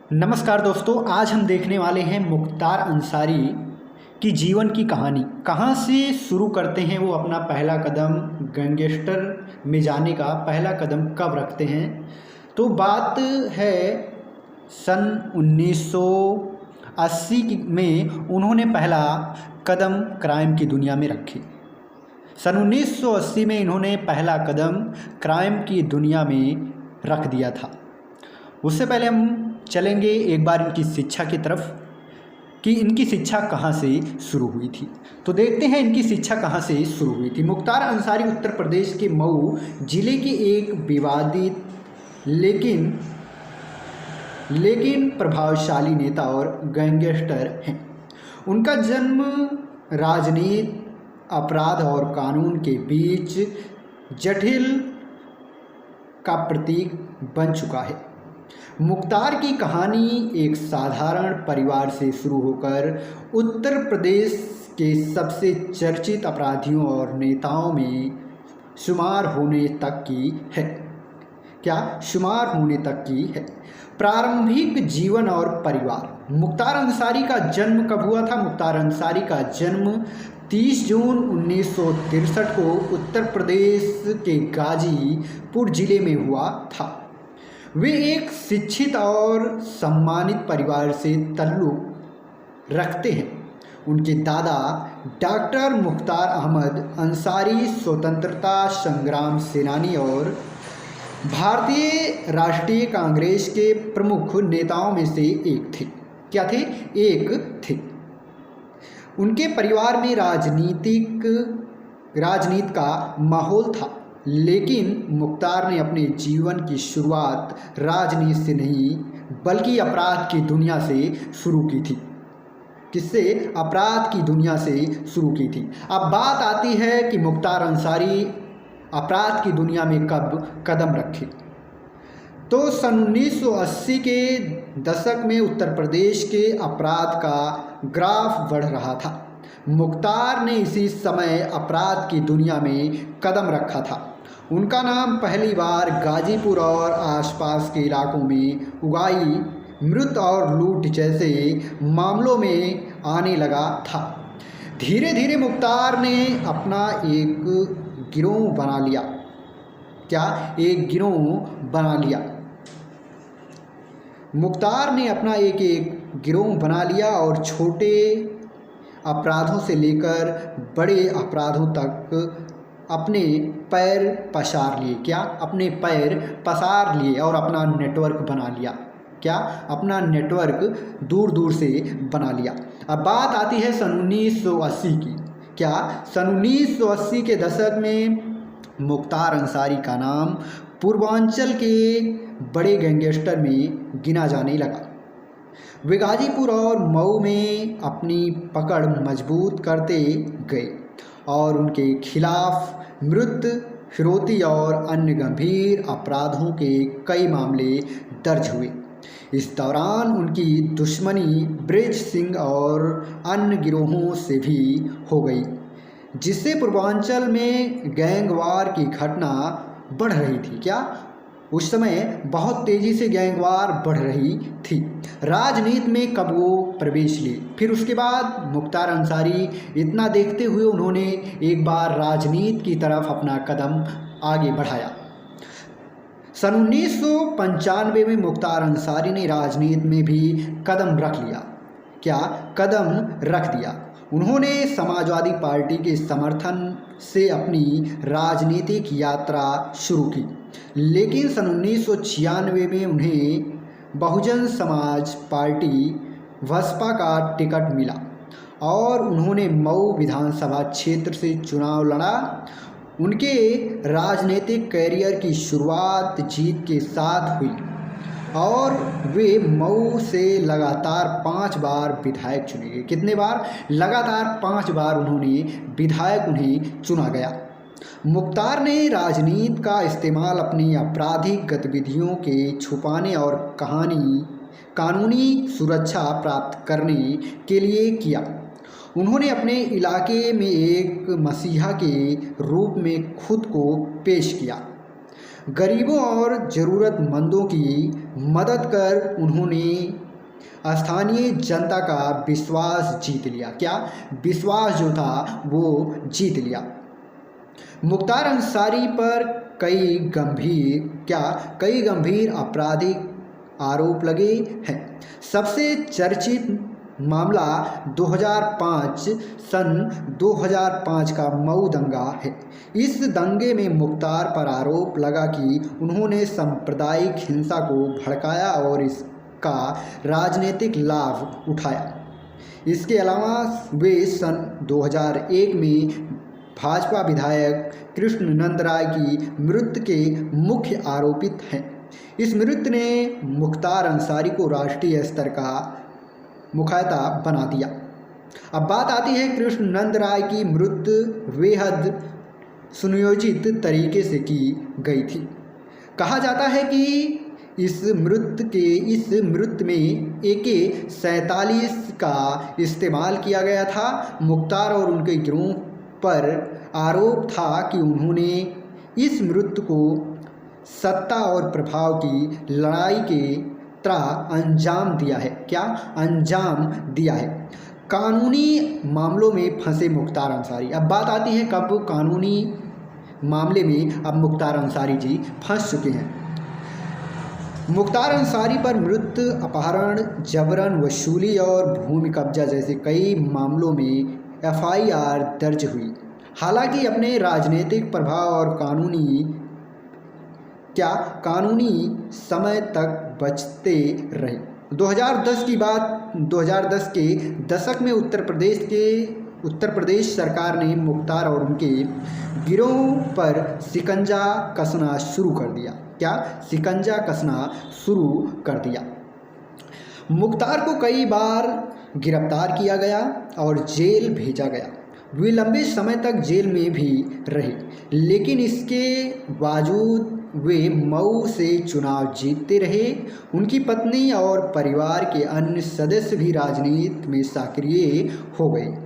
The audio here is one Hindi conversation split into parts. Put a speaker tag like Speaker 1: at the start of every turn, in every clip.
Speaker 1: नमस्कार दोस्तों, आज हम देखने वाले हैं मुख्तार अंसारी की जीवन की कहानी। कहाँ से शुरू करते हैं वो अपना पहला कदम, गैंगस्टर में जाने का पहला कदम कब रखते हैं। तो बात है सन 1980 में उन्होंने पहला कदम क्राइम की दुनिया में रखी। सन 1980 में इन्होंने पहला कदम क्राइम की दुनिया में रख दिया था। उससे पहले हम चलेंगे एक बार इनकी शिक्षा की तरफ कि इनकी शिक्षा कहाँ से शुरू हुई थी। तो देखते हैं इनकी शिक्षा कहाँ से शुरू हुई थी। मुख्तार अंसारी उत्तर प्रदेश के मऊ जिले के एक विवादित लेकिन प्रभावशाली नेता और गैंगस्टर हैं। उनका जन्म राजनीति, अपराध और कानून के बीच जटिल का प्रतीक बन चुका है। मुख्तार की कहानी एक साधारण परिवार से शुरू होकर उत्तर प्रदेश के सबसे चर्चित अपराधियों और नेताओं में शुमार होने तक की है। प्रारंभिक जीवन और परिवार। मुख्तार अंसारी का जन्म कब हुआ था? मुख्तार अंसारी का जन्म 30 जून 1963 को उत्तर प्रदेश के गाजीपुर जिले में हुआ था। वे एक शिक्षित और सम्मानित परिवार से ताल्लुक़ रखते हैं। उनके दादा डॉक्टर मुख्तार अहमद अंसारी स्वतंत्रता संग्राम सेनानी और भारतीय राष्ट्रीय कांग्रेस के प्रमुख नेताओं में से एक थे। उनके परिवार में राजनीति का माहौल था, लेकिन मुख्तार ने अपने जीवन की शुरुआत राजनीति से नहीं बल्कि अपराध की दुनिया से शुरू की थी। अपराध की दुनिया से शुरू की थी। अब बात आती है कि मुख्तार अंसारी अपराध की दुनिया में कब कदम रखे। तो सन 1980 के दशक में उत्तर प्रदेश के अपराध का ग्राफ बढ़ रहा था। मुख्तार ने इसी समय अपराध की दुनिया में कदम रखा था। उनका नाम पहली बार गाजीपुर और आसपास के इलाकों में उगाई, मृत और लूट जैसे मामलों में आने लगा था। धीरे धीरे मुख्तार ने अपना एक गिरोह बना लिया। मुख्तार ने अपना एक गिरोह बना लिया और छोटे अपराधों से लेकर बड़े अपराधों तक अपने पैर पसार लिए और अपना नेटवर्क बना लिया। अपना नेटवर्क दूर दूर से बना लिया। अब बात आती है सन 1980 की। सन 1980 के दशक में मुख्तार अंसारी का नाम पूर्वांचल के बड़े गैंगस्टर में गिना जाने लगा। वे गाजीपुर और मऊ में अपनी पकड़ मजबूत करते गए और उनके खिलाफ मृत, फिरौती और अन्य गंभीर अपराधों के कई मामले दर्ज हुए। इस दौरान उनकी दुश्मनी ब्रिज सिंह और अन्य गिरोहों से भी हो गई, जिससे पूर्वांचल में गैंगवार की घटना बढ़ रही थी। उस समय बहुत तेज़ी से गैंगवार बढ़ रही थी। राजनीति में कब वो प्रवेश लिए। फिर उसके बाद मुख्तार अंसारी इतना देखते हुए उन्होंने एक बार राजनीति की तरफ अपना कदम आगे बढ़ाया। सन 1995 में मुख्तार अंसारी ने राजनीति में भी कदम रख दिया। उन्होंने समाजवादी पार्टी के समर्थन से अपनी राजनीतिक यात्रा शुरू की, लेकिन सन 1996 में उन्हें बहुजन समाज पार्टी बसपा का टिकट मिला और उन्होंने मऊ विधानसभा क्षेत्र से चुनाव लड़ा। उनके राजनीतिक कैरियर की शुरुआत जीत के साथ हुई और वे मऊ से लगातार 5 बार विधायक चुने गए। कितने बार? लगातार 5 बार उन्हें चुना गया। मुख्तार ने राजनीति का इस्तेमाल अपनी आपराधिक गतिविधियों के छुपाने और कानूनी सुरक्षा प्राप्त करने के लिए किया। उन्होंने अपने इलाके में एक मसीहा के रूप में खुद को पेश किया। गरीबों और ज़रूरतमंदों की मदद कर उन्होंने स्थानीय जनता का विश्वास जीत लिया। क्या? विश्वास जो था वो जीत लिया। मुख्तार अंसारी पर कई गंभीर आपराधिक आरोप लगे हैं। सबसे चर्चित मामला 2005 का मऊ दंगा है। इस दंगे में मुख्तार पर आरोप लगा कि उन्होंने सांप्रदायिक हिंसा को भड़काया और इसका राजनीतिक लाभ उठाया। इसके अलावा वे सन 2001 में भाजपा विधायक कृष्णनंद राय की मृत्यु के मुख्य आरोपित हैं। इस मृत्यु ने मुख्तार अंसारी को राष्ट्रीय स्तर का मुखौटा बना दिया। अब बात आती है कृष्णनंद राय की मृत्यु बेहद सुनियोजित तरीके से की गई थी। कहा जाता है कि इस मृत्यु में AK-47 का इस्तेमाल किया गया था। मुख्तार और उनके गिरोह पर आरोप था कि उन्होंने इस मृत्यु को सत्ता और प्रभाव की लड़ाई के तरह अंजाम दिया है। क्या? अंजाम दिया है। कानूनी मामलों में फंसे मुख्तार अंसारी। अब बात आती है कब कानूनी मामले में अब मुख्तार अंसारी जी फंस चुके हैं। मुख्तार अंसारी पर मृत्यु, अपहरण, जबरन वसूली और भूमि कब्जा जैसे कई मामलों में FIR दर्ज हुई। हालांकि अपने राजनीतिक प्रभाव और कानूनी समय तक बचते रहे। 2010 के दशक में उत्तर प्रदेश सरकार ने मुख्तार और उनके गिरोह पर शिकंजा कसना शुरू कर दिया। क्या? शिकंजा कसना शुरू कर दिया। मुख्तार को कई बार गिरफ्तार किया गया और जेल भेजा गया। वे लंबे समय तक जेल में भी रहे, लेकिन इसके बावजूद वे मऊ से चुनाव जीतते रहे। उनकी पत्नी और परिवार के अन्य सदस्य भी राजनीति में सक्रिय हो गए।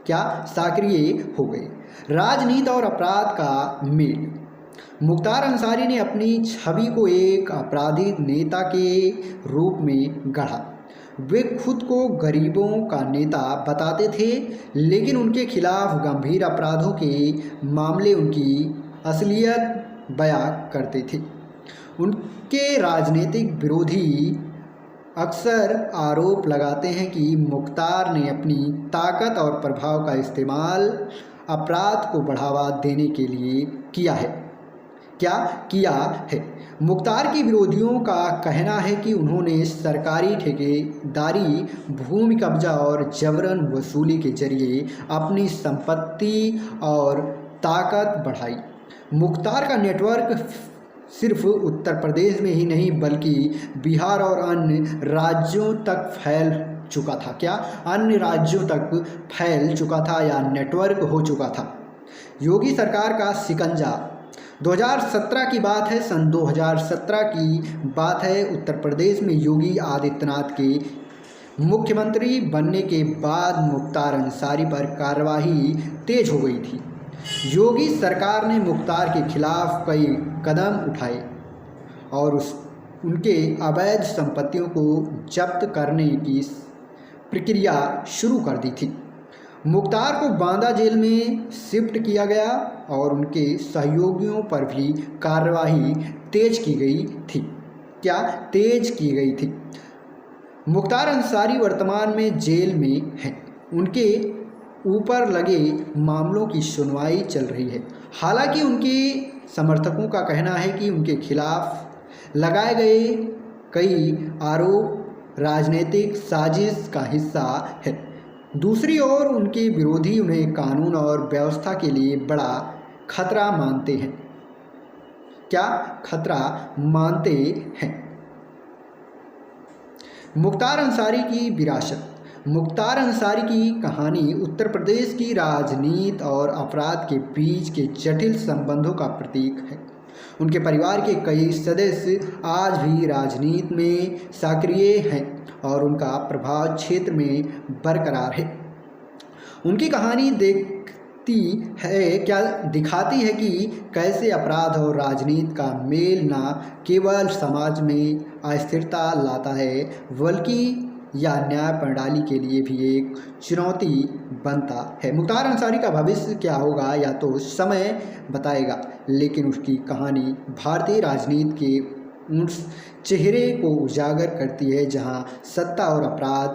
Speaker 1: क्या? सक्रिय हो गए। राजनीति और अपराध का मेल। मुख्तार अंसारी ने अपनी छवि को एक आपराधिक नेता के रूप में गढ़ा। वे खुद को गरीबों का नेता बताते थे, लेकिन उनके खिलाफ गंभीर अपराधों के मामले उनकी असलियत बयां करते थे। उनके राजनीतिक विरोधी अक्सर आरोप लगाते हैं कि मुख्तार ने अपनी ताकत और प्रभाव का इस्तेमाल अपराध को बढ़ावा देने के लिए किया है। क्या किया है? मुख्तार के विरोधियों का कहना है कि उन्होंने सरकारी ठेकेदारी, भूमि कब्जा और जबरन वसूली के जरिए अपनी संपत्ति और ताकत बढ़ाई। मुख्तार का नेटवर्क सिर्फ उत्तर प्रदेश में ही नहीं बल्कि बिहार और अन्य राज्यों तक फैल चुका था। क्या? अन्य राज्यों तक फैल चुका था या नेटवर्क हो चुका था। योगी सरकार का शिकंजा। 2017 की बात है। सन 2017 की बात है। उत्तर प्रदेश में योगी आदित्यनाथ के मुख्यमंत्री बनने के बाद मुख्तार अंसारी पर कार्रवाई तेज हो गई थी। योगी सरकार ने मुख्तार के खिलाफ कई कदम उठाए और उनके अवैध संपत्तियों को जब्त करने की प्रक्रिया शुरू कर दी थी। मुख्तार को बांदा जेल में शिफ्ट किया गया और उनके सहयोगियों पर भी कार्रवाई तेज की गई थी। क्या? तेज की गई थी। मुख्तार अंसारी वर्तमान में जेल में हैं। उनके ऊपर लगे मामलों की सुनवाई चल रही है। हालांकि उनके समर्थकों का कहना है कि उनके खिलाफ लगाए गए कई आरोप राजनीतिक साजिश का हिस्सा है। दूसरी ओर उनके विरोधी उन्हें कानून और व्यवस्था के लिए बड़ा खतरा मानते हैं। क्या? खतरा मानते हैं। मुख्तार अंसारी की विरासत। मुख्तार अंसारी की कहानी उत्तर प्रदेश की राजनीति और अपराध के बीच के जटिल संबंधों का प्रतीक है। उनके परिवार के कई सदस्य आज भी राजनीति में सक्रिय हैं और उनका प्रभाव क्षेत्र में बरकरार है। उनकी कहानी दिखाती है कि कैसे अपराध और राजनीति का मेल न केवल समाज में अस्थिरता लाता है बल्कि या न्याय प्रणाली के लिए भी एक चुनौती बनता है। मुख्तार अंसारी का भविष्य क्या होगा या तो समय बताएगा, लेकिन उसकी कहानी भारतीय राजनीति के उस चेहरे को उजागर करती है जहां सत्ता और अपराध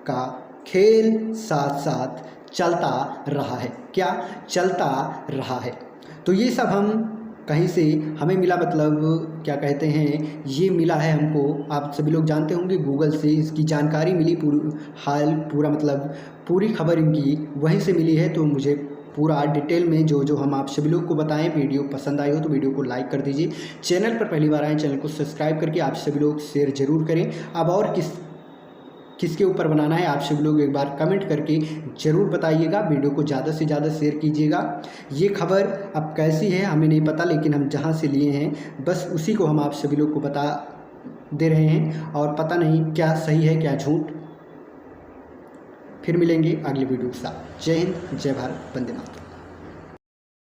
Speaker 1: का खेल साथ साथ चलता रहा है। क्या चलता रहा है? तो ये सब हम कहीं से हमें मिला, मतलब क्या कहते हैं, ये मिला है हमको, आप सभी लोग जानते होंगे, गूगल से इसकी जानकारी मिली, पूरा मतलब पूरी खबर इनकी वहीं से मिली है। तो मुझे पूरा डिटेल में जो हम आप सभी लोग को बताएं। वीडियो पसंद आई हो तो वीडियो को लाइक कर दीजिए। चैनल पर पहली बार आए चैनल को सब्सक्राइब करके आप सभी लोग शेयर जरूर करें। अब और किसके ऊपर बनाना है आप सभी लोग एक बार कमेंट करके ज़रूर बताइएगा। वीडियो को ज़्यादा से ज़्यादा शेयर कीजिएगा। ये खबर अब कैसी है हमें नहीं पता, लेकिन हम जहाँ से लिए हैं बस उसी को हम आप सभी लोग को बता दे रहे हैं, और पता नहीं क्या सही है क्या झूठ। फिर मिलेंगे अगले वीडियो के साथ। जय हिंद, जय भारत, वंदे मातरम।